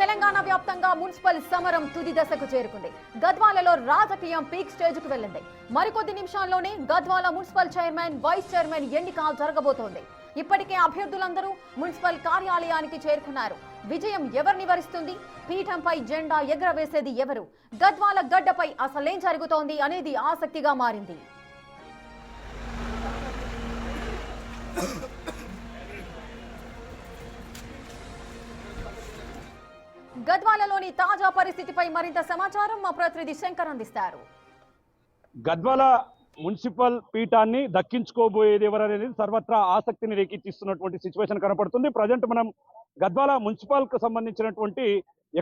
తెలంగాణ వ్యాప్తంగా మున్సిపల్ సమరం తుది దశకు చేరుకుంది. గద్వాలలో రాజకీయం పీక్ స్టేజ్ కు వెళ్లింది. మరికొద్ది నిమిషాల్లోనే Gadwal municipal chairman, vice chairman ఎన్నిక జరగబోతోంది. ఇప్పటికే అభ్యర్థులందరూ మున్సిపల్ కార్యాలయానికి చేరుకున్నారు. విజయం ఎవరిని వరిస్తుంది? పీఠంపై జెండా ఎగరవేసేది ఎవరు? గద్వాల గడ్డపై అసలేం జరుగుతోంది అనేది ఆసక్తిగా మారింది. గద్వాలలోని తాజా పరిస్థితిపై మరింత సమాచారం మా ప్రతినిధి శంకర్ అందిస్తారు. గద్వాల మున్సిపల్ పీఠాన్ని దక్కించుకోబోయేది ఎవరనేది సర్వత్రా ఆసక్తిని రేకెత్తిస్తున్నటువంటి సిచ్యువేషన్ కనపడుతుంది. ప్రజెంట్ మనం గద్వాల మున్సిపల్ కు సంబంధించినటువంటి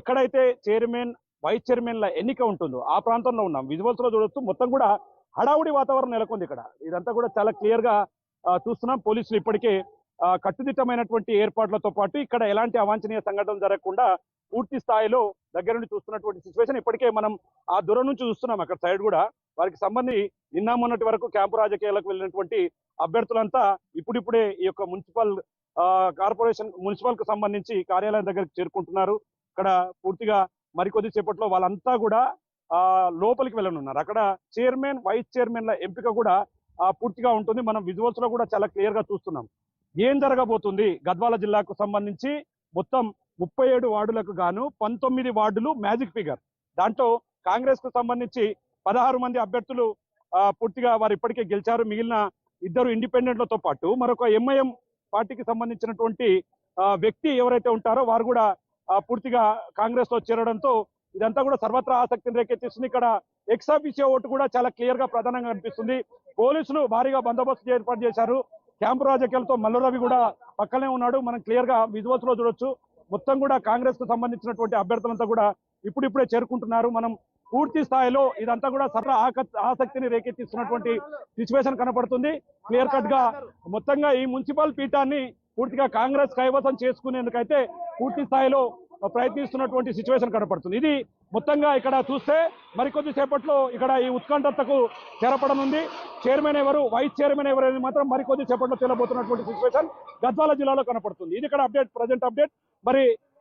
ఎక్కడైతే చైర్మన్, వైస్ చైర్మన్ల ఎన్నిక ఉంటుందో ఆ ప్రాంతంలో ఉన్నాం. విజువల్స్ లో చూడొచ్చు, మొత్తం కూడా హడావుడి వాతావరణం నెలకొంది. ఇక్కడ ఇదంతా కూడా చాలా క్లియర్ గా చూస్తున్నాం. పోలీసులు ఇప్పటికే కట్టుదిట్టమైనటువంటి ఏర్పాట్లతో పాటు ఇక్కడ ఎలాంటి అవాంఛనీయ సంఘటనలు జరగకుండా పూర్తి స్థాయిలో దగ్గర నుండి చూస్తున్నటువంటి సిచ్యువేషన్. ఇప్పటికే మనం ఆ దూరం నుంచి చూస్తున్నాం. అక్కడ సైడ్ కూడా వారికి సంబంధించి నిన్న మొన్నటి వరకు క్యాంపు రాజకీయాలకు వెళ్ళినటువంటి అభ్యర్థులంతా ఇప్పుడిప్పుడే ఈ యొక్క మున్సిపల్ కార్పొరేషన్ మున్సిపల్ కు సంబంధించి కార్యాలయం దగ్గరికి చేరుకుంటున్నారు. ఇక్కడ పూర్తిగా మరికొద్ది సేపట్లో వాళ్ళంతా కూడా లోపలికి వెళ్ళనున్నారు. అక్కడ చైర్మన్, వైస్ చైర్మన్ల ఎంపిక కూడా పూర్తిగా ఉంటుంది. మనం విజువల్స్ లో కూడా చాలా క్లియర్ గా చూస్తున్నాం. ఏం జరగబోతుంది? గద్వాల జిల్లాకు సంబంధించి మొత్తం 37 వార్డులకు గాను 19 వార్డులు మ్యాజిక్ ఫిగర్. దాంట్లో కాంగ్రెస్ కు సంబంధించి 16 మంది అభ్యర్థులు పూర్తిగా వారు ఇప్పటికే గెలిచారు. మిగిలిన 2 ఇండిపెండెంట్లతో పాటు మరొక ఎంఐఎం పార్టీకి సంబంధించినటువంటి వ్యక్తి ఎవరైతే ఉంటారో వారు కూడా పూర్తిగా కాంగ్రెస్ లో చేరడంతో ఇదంతా కూడా సర్వత్రా ఆసక్తిని రేకెత్తిస్తుంది. ఇక్కడ ఎక్సాఫిషియో ఓటు కూడా చాలా క్లియర్ గా ప్రధానంగా అనిపిస్తుంది. పోలీసులు భారీగా బందోబస్తు ఏర్పాటు చేశారు. క్యాంపు రాజకీయాలతో మల్లురవి కూడా పక్కనే ఉన్నాడు. మనం క్లియర్ గా విజువల్స్ లో చూడొచ్చు. మొత్తం కూడా కాంగ్రెస్ కు సంబంధించినటువంటి అభ్యర్థులంతా కూడా ఇప్పుడిప్పుడే చేరుకుంటున్నారు. మనం పూర్తి స్థాయిలో ఇదంతా కూడా సర్వ ఆసక్తిని రేకెత్తిస్తున్నటువంటి సిచ్యువేషన్ కనపడుతుంది. క్లియర్ కట్ గా మొత్తంగా ఈ మున్సిపల్ పీఠాన్ని పూర్తిగా కాంగ్రెస్ కైవసం చేసుకునేందుకైతే పూర్తి స్థాయిలో ప్రయత్నిస్తున్నటువంటి సిచ్యువేషన్ కనపడుతుంది. ఇది మొత్తంగా ఇక్కడ చూస్తే మరికొద్ది సేపట్లో ఇక్కడ ఈ ఉత్కంఠతకు చేరపడనుంది. చైర్మన్ ఎవరు, వైస్ చైర్మన్ ఎవరు అనేది మాత్రం మరికొద్ది సేపట్లో తేలబోతున్నటువంటి సిచ్యువేషన్ గద్వాల జిల్లాలో కనపడుతుంది. ఇది ఇక్కడ అప్డేట్, ప్రజెంట్ అప్డేట్.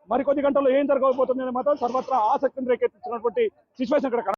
మరికొద్ది గంటల్లో ఏం జరగబోతుంది అనేది మాత్రం సర్వత్రా ఆసక్తిని రేకెత్తిస్తున్నటువంటి సిచ్యువేషన్ ఇక్కడ